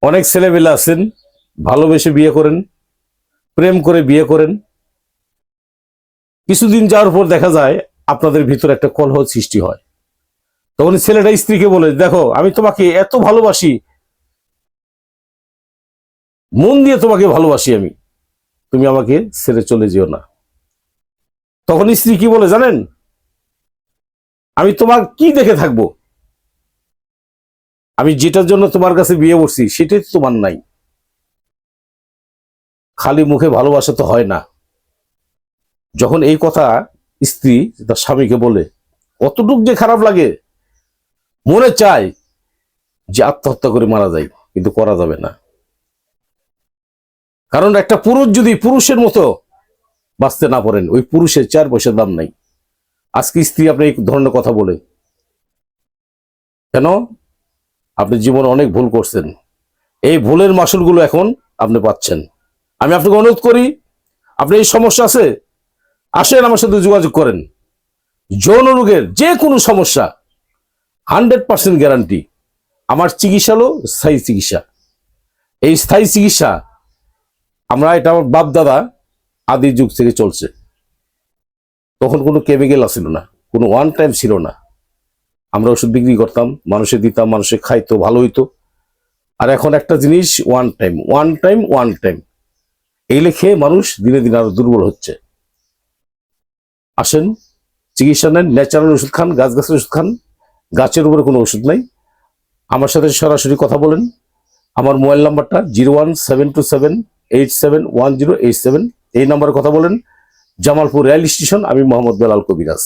অনেক ছেলেমেয়ে আছেন ভালোবেসে বিয়ে করেন, প্রেম করে বিয়ে করেন, কিছুদিন যাওয়ার পর দেখা যায় আপনাদের ভিতরে একটা কলহ সৃষ্টি হয়। তখন ছেলেটা স্ত্রীকে বলে, দেখো আমি তোমাকে এত ভালোবাসি, মন দিয়ে তোমাকে ভালোবাসি আমি, তুমি আমাকে ছেড়ে চলে যেও না। তখন স্ত্রী কি বলে জানেন, আমি তোমার কি দেখে থাকবো, আমি যেটার জন্য তোমার কাছে বিয়ে করছি সেটাই তো তোমার নাই। খালি মুখে ভালোবাসা তো হয় না। যখন এই কথা স্ত্রী তার স্বামীকে বলে, কতটুক যে খারাপ লাগে, মনে চায় যে আত্মহত্যা করে মারা যায়, কিন্তু করা যাবে না। কারণ একটা পুরুষ যদি পুরুষের মতো বাঁচতে না পারেন, ওই পুরুষের 4 পয়সার দাম নাই। আজকে স্ত্রী আপনি এই ধরনের কথা বলে কেন? আপনি জীবনে অনেক ভুল করছেন, এই ভুলের মাসুলগুলো এখন আপনি পাচ্ছেন। আমি আপনাকে অনুরোধ করি, আপনি এই সমস্যা আছে, আসেন আমার সাথে যোগাযোগ করেন। যৌন রোগের যে কোনো সমস্যা 100% গ্যারান্টি। আমার চিকিৎসা হলো স্থায়ী চিকিৎসা। এই স্থায়ী চিকিৎসা এটা আমার বাপ দাদা আদি যুগ থেকে চলছে। তখন কোনো কেমিক্যাল ছিল না, কোনো ওয়ান টাইম ছিল না। আমরা ওষুধ বিক্রি করতাম, মানুষে দিতাম, মানুষে খাইতো, ভালো হইতো। আর এখন একটা জিনিস, one time one time one time, এইগুলো খেয়ে মানুষ দিনে দিনে আরো দুর্বল হচ্ছে। আসেন, চিকিৎসা নেন, ন্যাচারাল ওষুধ খান, গাছের ওষুধ খান, গাছের উপরে কোনো ওষুধ নাই। আমার সাথে সরাসরি কথা বলেন। আমার মোবাইল নাম্বারটা 01727871087। এই নাম্বারে কথা বলেন। জামালপুর রেল স্টেশন, আমি মোহাম্মদ বেলাল কবিরাজ।